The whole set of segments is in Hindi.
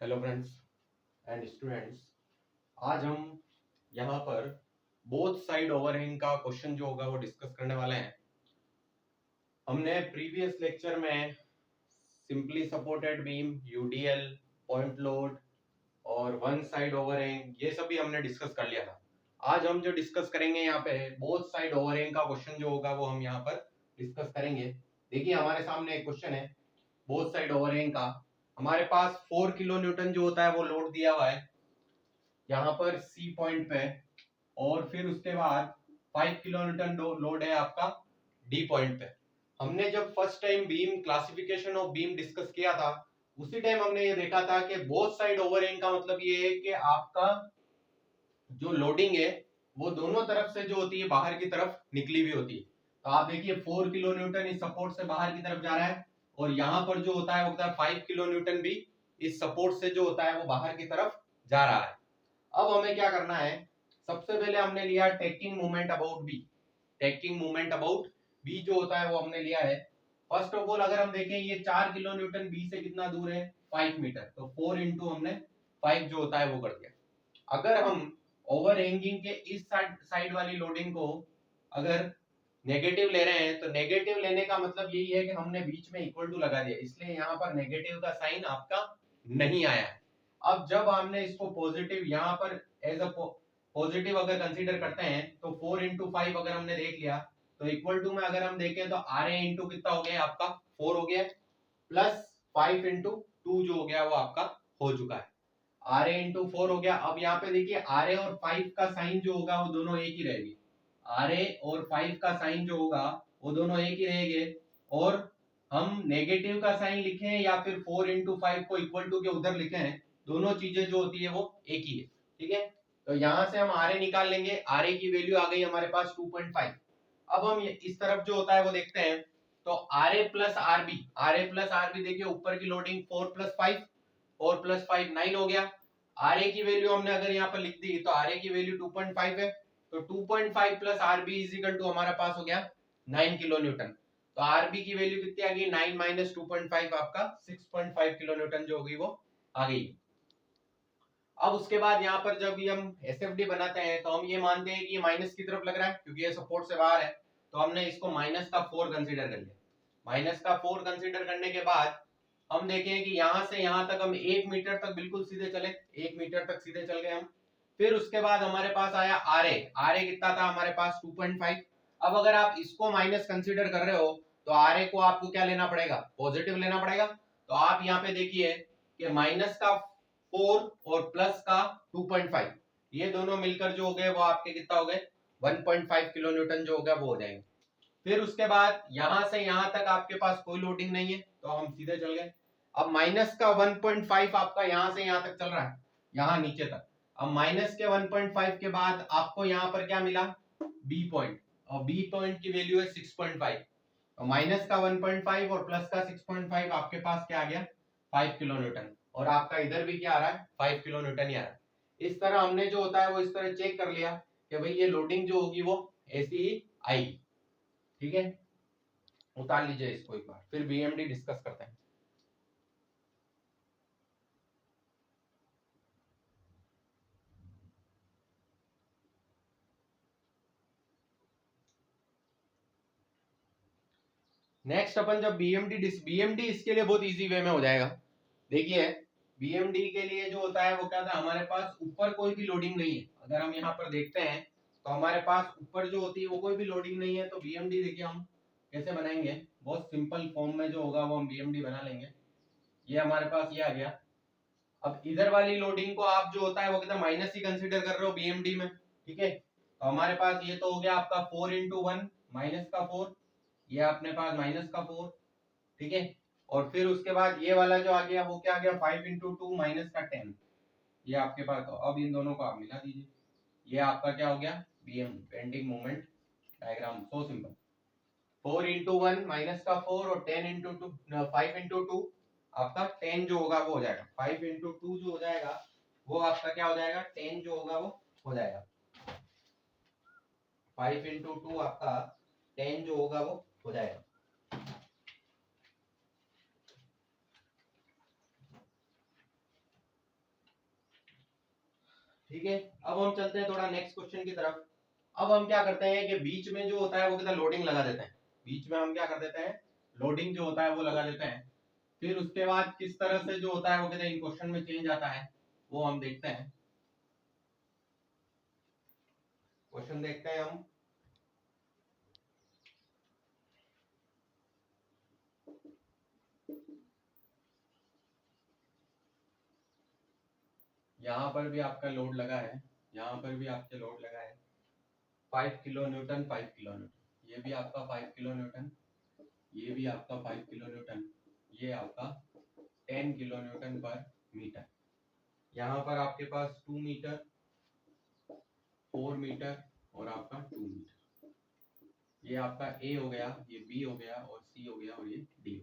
Hello friends and students. आज हम यहाँ पर बोथ साइड ओवरहैंग का क्वेश्चन जो होगा वो डिस्कस करने वाले हैं। हमने प्रीवियस लेक्चर में simply supported beam, UDL, point load और वन साइड ओवरहैंग ये सभी हमने डिस्कस कर लिया था। आज हम जो डिस्कस करेंगे यहाँ पे बोथ साइड ओवरहैंग का क्वेश्चन जो होगा वो हम यहाँ पर डिस्कस करेंगे। देखिए हमारे सामने एक क्वेश्चन है बोथ साइड ओवरहैंग का। हमारे पास 4 किलो न्यूटन जो होता है वो लोड दिया हुआ है यहाँ पर सी पॉइंट पे, और फिर उसके बाद 5 किलो न्यूटन लोड है आपका डी पॉइंट पे। हमने जब first time beam classification of beam discuss किया था उसी टाइम हमने ये देखा था कि बोथ साइड ओवरहैंग का मतलब ये है कि आपका जो लोडिंग है वो दोनों तरफ से जो होती है बाहर की तरफ निकली हुई होती है। तो आप देखिए 4 किलो न्यूटन इस सपोर्ट से बाहर की तरफ जा रहा है और यहाँ पर जो होता है वो होता है 5 किलो न्यूटन भी इस सपोर्ट से जो होता है वो बाहर की तरफ जा रहा है। अब हमें क्या करना है, सबसे पहले हमने लिया taking moment about B. Taking moment about B जो होता है वो हमने लिया है। फर्स्ट ऑफ ऑल अगर हम देखें ये 4 किलो न्यूटन बी से कितना दूर है 5 मीटर, तो 4 इंटू हमने 5 जो होता है वो कर दिया। अगर हम ओवरहैंगिंग के इस साइड वाली लोडिंग को अगर नेगेटिव ले रहे हैं तो नेगेटिव लेने का मतलब यही है कि हमने बीच में इक्वल टू लगा दिया, इसलिए यहाँ पर नेगेटिव का साइन आपका नहीं आया है। अब जब हमने इसको पॉजिटिव यहाँ पर एज अ पॉजिटिव अगर कंसीडर करते हैं तो 4 इंटू 5 अगर हमने देख लिया तो इक्वल टू में अगर हम देखें तो आर ए इंटू कितना हो गया आपका 4 हो गया, प्लस 5 इंटू 2 जो हो गया वो आपका हो चुका है। आर ए इंटू 4 हो गया। अब यहाँ पे देखिए आर ए और 5 का साइन जो होगा वो दोनों एक ही रहेगी। आर ए और 5 का साइन जो होगा वो दोनों एक ही रहेंगे, और हम नेगेटिव का साइन लिखें या फिर 4 इंटू 5 को इक्वल टू के उधर लिखें, दोनों चीजें जो होती है वो एक ही है। ठीक है, तो यहां से हम आर ए निकाल लेंगे। आर ए की वैल्यू आ गई हमारे पास 2.5। अब हम इस तरफ जो होता है वो देखते हैं, तो R A plus R B, R A plus R B देखिए ऊपर की लोडिंग 4 प्लस 5, 4 प्लस 5 9 हो गया। आर ए की वैल्यू हमने अगर यहाँ पर लिख दी तो आर ए की वैल्यू 2.5 है, तो 2.5 plus R B is equal to हमारा पास हो गया 9 किलो न्यूटन। तो आर बी की वैल्यू कितनी आ गई 9 माइनस 2.5 आपका 6.5 किलो न्यूटन जो होगी वो आ गई। अब उसके बाद यहाँ पर जब ये हम एसएफडी बनाते हैं तो हम ये मानते हैं कि ये माइनस की तरफ लग रहा है क्योंकि ये सपोर्ट से बाहर है, तो हमने इसको माइनस का 4 कंसीडर कर लिया। माइनस का 4 कंसीडर करने के बाद हम देखें कि यहाँ से यहाँ तक हम 1 मीटर तक बिल्कुल सीधे चले, 1 मीटर तक सीधे चल गए हम। फिर उसके बाद हमारे पास आया आर ए, आर ए कितना था हमारे पास 2.5। अब अगर आप इसको माइनस कंसीडर कर रहे हो तो आर ए को आपको क्या लेना पड़ेगा, पॉजिटिव लेना पड़ेगा। तो आप यहाँ पे देखिए कि माइनस का 4 और प्लस का 2.5 ये दोनों मिलकर जो हो गए वो आपके कितना हो गए 1.5 किलो न्यूटन जो हो गया वो हो जाएंगे। फिर उसके बाद यहां से यहां तक आपके पास कोई लोडिंग नहीं है तो हम सीधे चल गए। अब माइनस का 1.5 आपका यहां से यहां तक चल रहा है, यहां नीचे तक। अब माइनस के 1.5 के बाद आपको यहां पर क्या मिला बी पॉइंट, और बी पॉइंट की वैल्यू है 6.5। तो माइनस का 1.5 और प्लस का 6.5 आपके पास क्या आ गया 5 किलो न्यूटन, और आपका इधर भी क्या आ रहा है 5 किलो न्यूटन ही आ रहा है। इस तरह हमने जो होता है वो इस तरह चेक कर लिया कि भाई ये लोडिंग जो होगी वो ऐसी ही आएगी। ठीक है, उतार लीजिए इसको एक बार, फिर बीएमडी डिस्कस करते हैं। नेक्स्ट अपन जब बीएमडी इसके लिए बहुत इजी वे में हो जाएगा। देखिए बीएमडी के लिए जो होता है वो क्या था, हमारे पास ऊपर कोई भी लोडिंग नहीं है। अगर हम यहाँ पर देखते हैं तो हमारे पास ऊपर जो होती है वो कोई भी लोडिंग नहीं है, तो बीएमडी देखिए हम कैसे बनाएंगे, बहुत सिंपल फॉर्म में जो होगा वो हम बीएमडी बना लेंगे। ये हमारे पास ये आ गया। अब इधर वाली लोडिंग को आप जो होता है वो कहते माइनस ही कंसिडर कर रहे हो बीएमडी में। ठीक है, तो हमारे पास ये तो हो गया आपका 4 इंटू 1 माइनस का 4, ये अपने पास माइनस का 4। ठीक है, और फिर उसके बाद ये वाला जो आ गया वो क्या आ गया 5 इंटू 2 माइनस का 10, ये आपके पास। तो अब इन दोनों को आप मिला दीजिए, ये आपका क्या हो गया BM bending moment diagram. So simple, 4 into 1 minus का 4 और 10 इंटू 2 5 इंटू 2 आपका 10 जो होगा वो हो जाएगा। 5 इंटू 2 जो हो जाएगा वो आपका क्या हो जाएगा 10 जो होगा वो हो जाएगा। 5 इंटू 2 आपका 10 जो होगा वो हो जाएगा। ठीक है, अब हम चलते हैं थोड़ा नेक्स्ट क्वेश्चन की तरफ। अब हम क्या करते हैं कि बीच में जो होता है वो कहता है लोडिंग लगा देते हैं। बीच में हम क्या कर देते हैं, लोडिंग जो होता है वो लगा देते हैं। फिर उसके बाद किस तरह से जो होता है वो कहते हैं इन क्वेश्चन में चेंज आता है, वो हम देखते हैं। क्वेश्चन देखते हैं हम। यहाँ पर भी आपका लोड लगा है, यहाँ पर भी आपके लोड लगा है 5 किलो न्यूटन, 5 किलो न्यूटन, ये भी आपका 5 किलो न्यूटन, ये भी आपका 5 किलो न्यूटन, ये आपका 10 किलो न्यूटन पर मीटर। यहाँ पर आपके पास 2 मीटर, 4 मीटर और आपका 2 मीटर। ये आपका ए हो गया, ये बी हो गया और सी हो गया और ये D.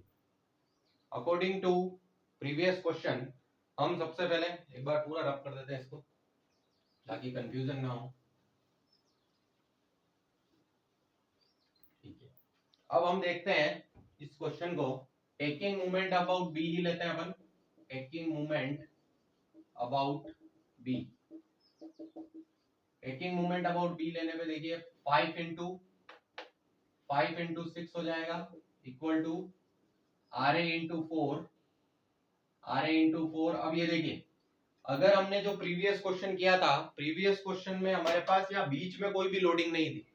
According to previous question हम सबसे पहले एक बार पूरा रब कर देते हैं इसको ताकि कंफ्यूजन ना हो। ठीक है, अब हम देखते हैं इस क्वेश्चन को। टेकिंग मूवमेंट अबाउट बी ही लेते हैं अपन। Taking movement about B, taking movement about B लेने पे देखिए 5 इंटू 6 हो जाएगा equal to R A into 4, R A into 4। अब ये देखिए अगर हमने जो प्रीवियस क्वेश्चन किया था, प्रीवियस क्वेश्चन में हमारे पास या बीच में कोई भी लोडिंग नहीं थी,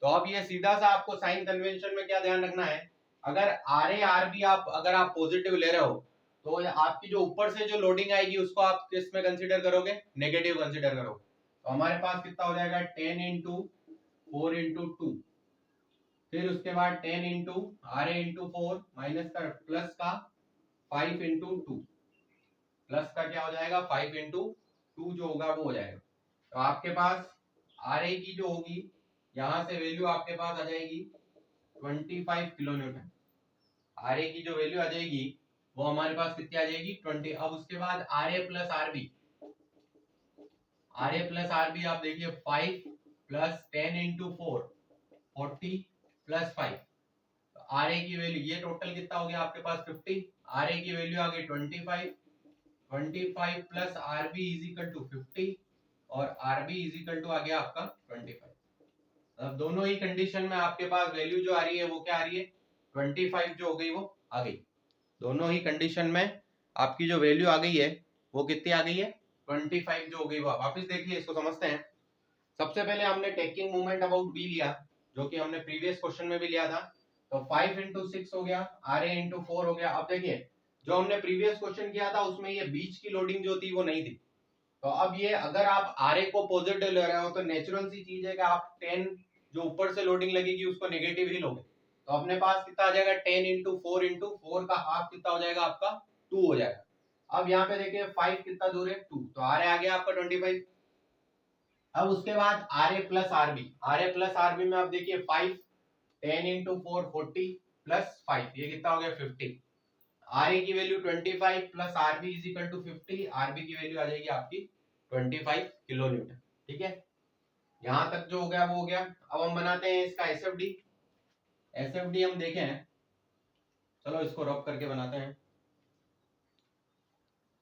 तो अब ये सीधा सा आपको साइन कन्वेंशन में क्या ध्यान रखना है, अगर आर ए आर बी आप अगर आप पॉजिटिव ले रहे हो तो आपकी जो ऊपर से जो लोडिंग आएगी उसको आप किस में कंसीडर करोगे, नेगेटिव कंसीडर करोगे। तो हमारे पास कितना हो जाएगा 10 इंटू 4 इंटू 2, फिर उसके बाद 10 into R A into 4 minus का प्लस का 5 इंटू 2, प्लस का क्या हो जाएगा 5 इंटू 2 जो होगा वो हो जाएगा। तो आपके पास आर ए की जो होगी यहां से वैल्यू आपके पास आ जाएगी 25 किलो न्यूटन। आर ए की जो वैल्यू आ जाएगी वो हमारे पास कितनी आ जाएगी 20। अब उसके बाद R A plus R B, R A plus R B आप देखिए 5 plus 10 into 4 40 plus 5, R A की वैल्यू ये टोटल कितना हो गया आपके पास 50, आर ए की वैल्यू आ गई 25, 25 plus R B is equal to 50 और R B is equal to आ गया आपका 25। अब दोनों ही कंडीशन में आपके पास वैल्यू जो आ रही है वो क्या आ रही है 25 जो हो गई वो आ गई। दोनों ही कंडीशन में आपकी जो वैल्यू आ गई है वो कितनी आ गई है 25 जो हो गई वो। वापस देखिए इसको समझते हैं। सबसे पहले हमने टेकिंग मूवमेंट अबाउट बी लिया जो कि हमने प्रीवियस क्वेश्चन में भी लिया था। तो 5 इंटू 6 हो गया, आर ए इंटू 4 हो गया। अब देखिए जो हमने प्रीवियस क्वेश्चन किया था उसमें ये बीच की लोडिंग जो थी वो नहीं थी। तो अब ये अगर आप आर ए को पॉजिटिव ले रहे हो तो नेचुरल सी चीज है कि आप 10 जो ऊपर से लोडिंग लगेगी उसको नेगेटिव ही लोगे। तो अपने पास कितना आ जाएगा 10 इंटू 4 का हाफ कितना हो जाएगा आपका 2 हो जाएगा। अब यहाँ पे देखिए 5 कितना दूर है 2, तो आर ए आ गया आपका 25। अब उसके बाद R A plus R B, R A plus R B में आप देखिए 5 10 इंटू 4 40 प्लस 5 ये कितना हो गया 50। आर ए की value 25 plus R B is equal to 50, R B की वैल्यू आ जाएगी आपकी 25 किलो न्यूटन। ठीक है, यहां तक जो हो गया वो हो गया। अब हम बनाते हैं इसका S F D. S F D हम देखें, चलो इसको रब करके बनाते हैं।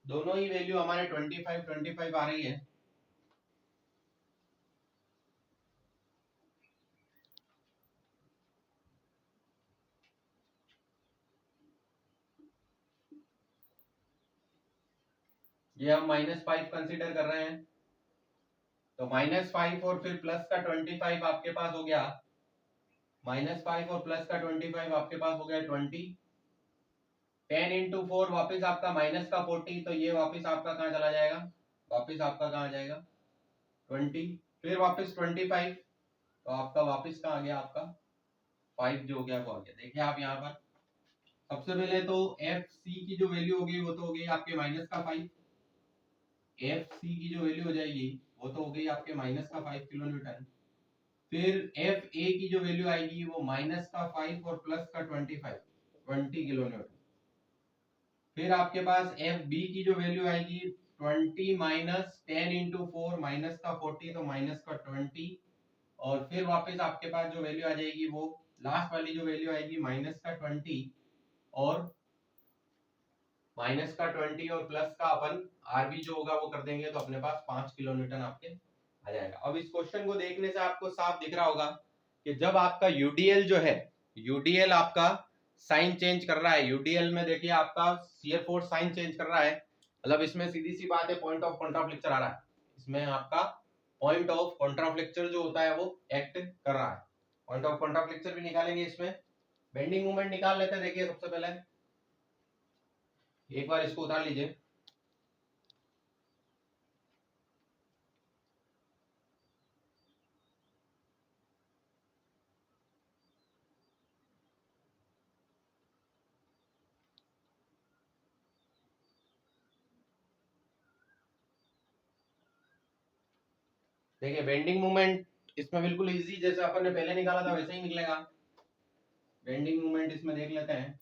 दोनों ही वैल्यू हमारे 25 आ रही है। ये हम -5 कंसीडर कर रहे हैं, तो -5 और फिर प्लस का 25 आपके पास हो गया, -5 और प्लस का 25 आपके पास हो गया 20। 10 इंटू 4 वापिस आपका माइनस का 40, तो ये वापिस आपका कहाँ चला जाएगा, वापिस आपका कहाँ जाएगा 20, फिर वापिस 25, तो आपका वापिस कहाँ आ गया आपका 5 जो हो गया वो आ गया। देखिए आप यहाँ पर सबसे पहले तो एफ सी की जो वैल्यू होगी वो तो हो गई आपके माइनस का 5, एफ सी की जो वैल्यू हो जाएगी वो तो हो गई आपके माइनस का 5 किलो न्यूटन। फिर एफ ए की जो वैल्यू आएगी वो माइनस का 5 और प्लस का 25 20 किलो न्यूटन। फिर आपके पास एफ बी की जो वैल्यू आएगी 20 माइनस 10 इंटू 4 माइनस का 40 तो माइनस का 20, और फिर वापस आपके पास जो वैल्यू आ जाएगी वो लास्ट वाली जो वैल्यू आएगी माइनस का 20 और माइनस का 20 और प्लस का अपन आरबी जो होगा वो कर देंगे तो अपने पास 5 किलोन्यूटन आपके आ जाएगा। अब इस क्वेश्चन को देखने से आपको साफ दिख रहा होगा कि जब आपका यूडीएल जो है, यूडीएल आपका साइन चेंज कर रहा है, यूडीएल में देखिए आपका शियर फोर्स साइन चेंज कर रहा है, मतलब इसमें सीधी सी बात है पॉइंट ऑफ कॉन्ट्राफ्लेक्चर आ रहा है, इसमें आपका पॉइंट ऑफ कॉन्ट्राफ्लेक्चर जो होता है वो एक्ट कर रहा है। पॉइंट ऑफ कॉन्ट्राफ्लेक्चर भी निकालेंगे, इसमें बेंडिंग मोमेंट निकाल लेते हैं। देखिए सबसे पहले एक बार इसको उतार लीजिए। देखिए बेंडिंग मोमेंट इसमें बिल्कुल इजी, जैसे अपन ने पहले निकाला था वैसे ही निकलेगा। बेंडिंग मोमेंट इसमें देख लेते हैं।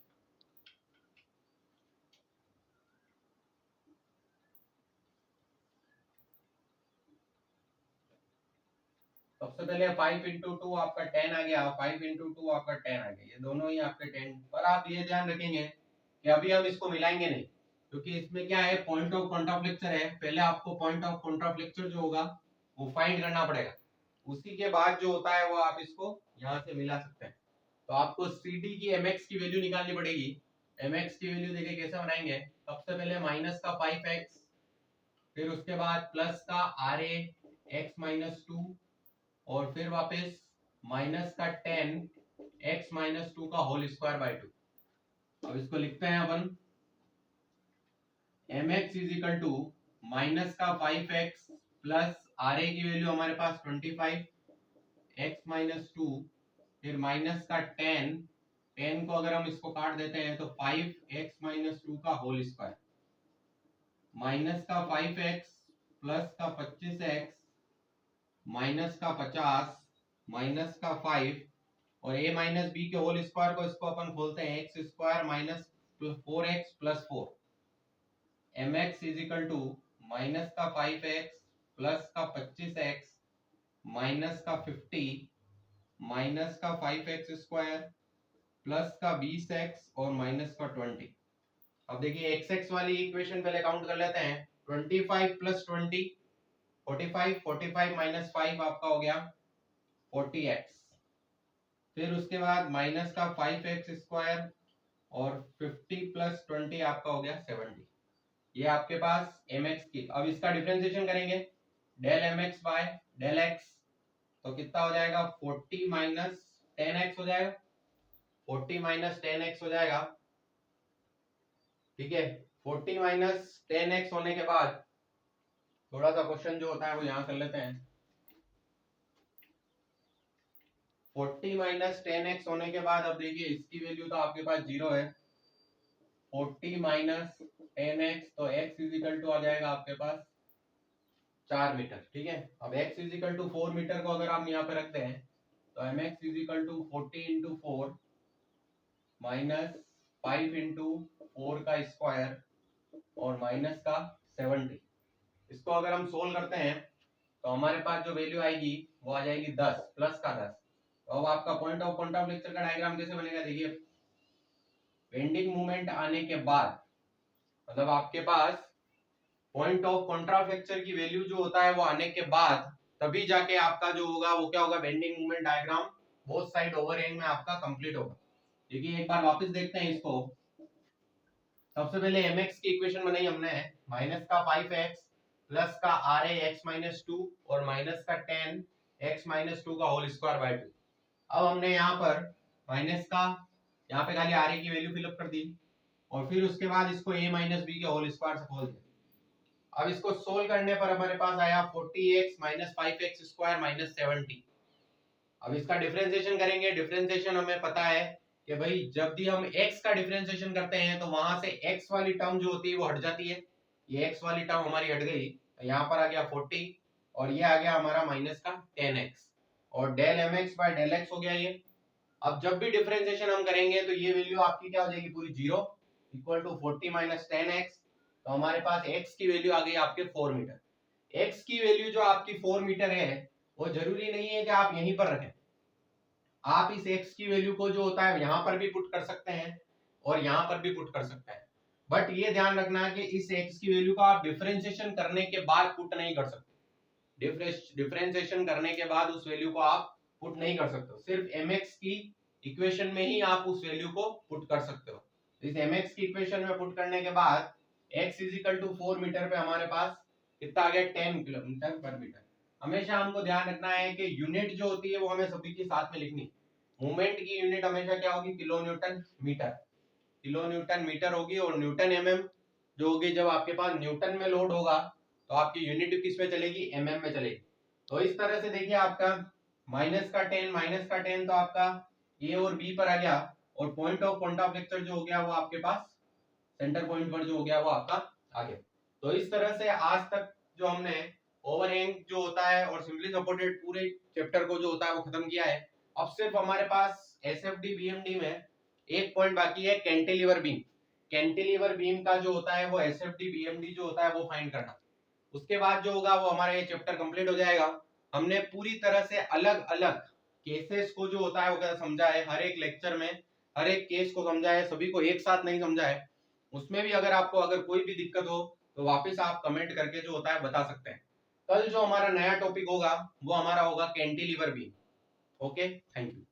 सबसे पहले 5 इंटू 2 आपका 10 आ गया, 5 इंटू 2 आपका 10 आ गया, ये दोनों ही आपके 10। पर आप ये ध्यान रखेंगे कि अभी हम इसको मिलाएंगे नहीं, क्योंकि इसमें क्या है, पॉइंट ऑफ कॉन्ट्राफ्लेक्चर है, पहले आपको पॉइंट ऑफ कॉन्ट्राफ्लेक्चर जो होगा वो फाइंड करना पड़ेगा, उसी के बाद जो होता है वो आप इसको यहाँ से मिला सकते हैं। तो आपको CD की mx की वैल्यू निकालनी पड़ेगी। mx की वैल्यू देखिए कैसे बनाएंगे, सबसे पहले माइनस का 5x, फिर उसके बाद प्लस का RA x माइनस 2, और फिर वापस माइनस का 10 x माइनस 2 का होल स्क्वायर बाय 2। अब इसको लिखते हैं अपन, mx is equal to minus का 5x प्लस RA की वैल्यू हमारे पास 25 x माइनस 2, फिर माइनस का 10 को अगर हम इसको काट देते हैं तो 5x माइनस 2 का होल स्क्वायर, माइनस का 5x प्लस का 25x माइनस का 50 माइनस का 5, और a माइनस बी के होल स्क्वायर को इसको अपन खोलते हैं, x square minus 4x plus 4, mx is equal to minus का 5x प्लस का 25x माइनस का 50 माइनस का 5x स्क्वायर प्लस का 20x और माइनस का 20। अब देखिए xx वाली इक्वेशन पहले काउंट कर लेते हैं, 25 प्लस 20 45, 45 माइनस 5 आपका हो गया 40x, फिर उसके बाद माइनस का 5x स्क्वायर और 50 प्लस 20 आपका हो गया 70। ये आपके पास mx की, अब इसका डिफरेंशिएशन करेंगे, del mx by del x, तो कितना हो जाएगा 40 माइनस 10x हो जाएगा, 40 माइनस 10x हो जाएगा, ठीक है। 40 माइनस 10x होने के बाद थोड़ा सा क्वेश्चन जो होता है वो यहाँ कर लेते हैं। 40 माइनस 10x होने के बाद अब देखिए इसकी वैल्यू तो आपके पास 0 है, 40 माइनस 10x तो x इज इक्वल टू आ जाएगा आपके पास 4 मीटर, ठीक है। अब x is equal to 4 metre को अगर हम यहाँ पे रखते हैं तो mx is equal to 40 into 4 minus 5 into 4 का स्क्वायर और माइनस का 70। इसको अगर हम सोल्व करते हैं तो हमारे पास जो वैल्यू आएगी वो आ जाएगी 10 प्लस का 10। तो अब आपका पॉइंट ऑफ कॉन्ट्राफ्लेक्चर का डायग्राम कैसे बनेगा, देखिए बेंडिंग मूवमेंट आने के बाद, मतलब आपके पास पॉइंट ऑफ कॉन्ट्राफ्लेक्चर की वैल्यू जो होता है वो आने के बाद तभी जाके आपका जो होगा वो क्या होगा, bending movement diagram both side overhang में आपका कंप्लीट होगा। देखिए एक बार वापस देखते हैं इसको, सबसे पहले mx की इक्वेशन बनाई हमने, माइनस का 5x प्लस का RA x माइनस 2 और माइनस का 10 x माइनस 2 का होल स्क्वायर बाय 2। अब हमने यहाँ पर माइनस का, यहाँ पे खाली RA की वैल्यू फिलअप कर दी और फिर उसके बाद इसको a माइनस बी के होल स्क्वायर से खोल दिया। अब इसको सोल्व करने पर हमारे पास आया 40x minus 5x square minus 70। अब इसका डिफरेंशिएशन करेंगे, डिफरेंशिएशन हमें पता है कि भाई जब भी हम x का डिफरेंशिएशन करते हैं तो वहां से x वाली टर्म जो होती है वो हट जाती है, ये x वाली टर्म हमारी हट गई, यहाँ पर आ गया 40 और ये आ गया हमारा माइनस का 10x और del mx by del x हो गया ये। अब जब भी डिफरेंशिएशन हम करेंगे तो ये वैल्यू आपकी क्या हो जाएगी, पूरी 0 इक्वल टू 40 माइनस 10x, तो हमारे पास x की वैल्यू आ गई आपके 4 मीटर। x की वैल्यू जो आपकी 4 मीटर है वो जरूरी नहीं है कि आप यहीं पर रखें, आप इस x की वैल्यू को जो होता है यहाँ पर भी पुट कर सकते हैं और यहाँ पर भी पुट कर सकते हैं। बट ये ध्यान रखना है कि इस x की वैल्यू को आप डिफरेंशिएशन करने के बाद पुट नहीं कर सकते। डिफरेंशिएशन करने के बाद उस वैल्यू को आप पुट नहीं कर सकते, सिर्फ mx की इक्वेशन में ही आप उस वैल्यू को पुट कर सकते हो। इस mx की इक्वेशन में पुट करने के बाद x is equal to 4 metre पे हमारे पास कितना आ गया 10 किलोमीटर पर मीटर। हमेशा हमको ध्यान रखना है कि यूनिट जो होती है वो हमें सभी के साथ में लिखनी। मूवमेंट की यूनिट हमेशा क्या होगी, kilo newton metre, kilo newton metre होगी, और न्यूटन एमएम जो होगी, जब आपके पास न्यूटन में लोड होगा तो आपकी यूनिट किस में चलेगी, एमएम में चलेगी। तो इस तरह से देखिए आपका माइनस का 10 तो आपका ए और बी पर आ गया, और पॉइंट ऑफ लेक्चर जो हो गया वो आपके पास सेंटर पॉइंट पर जो हो गया वो आपका आ गया। तो इस तरह से आज तक जो हमने ओवरहैंग जो होता है और सिंपली सपोर्टेड पूरे चैप्टर को जो होता है वो खत्म किया है। अब सिर्फ हमारे पास एसएफडी बीएमडी में एक पॉइंट बाकी है, कैंटिलीवर बीम। कैंटिलीवर बीम का जो होता है वो एसएफडी बीएमडी जो होता है वो फाइंड करना। उसके बाद जो होगा वो हमारा ये चैप्टर कंप्लीट हो जाएगा। हमने पूरी तरह से अलग अलग केसेस को जो होता है वो क्या समझा है, हर एक लेक्चर में हर एक केस को समझा है, सभी को एक साथ नहीं समझा है। उसमें भी अगर आपको अगर कोई भी दिक्कत हो तो वापस आप कमेंट करके जो होता है बता सकते हैं। कल जो हमारा नया टॉपिक होगा वो हमारा होगा cantilever beam. Okay, thank you.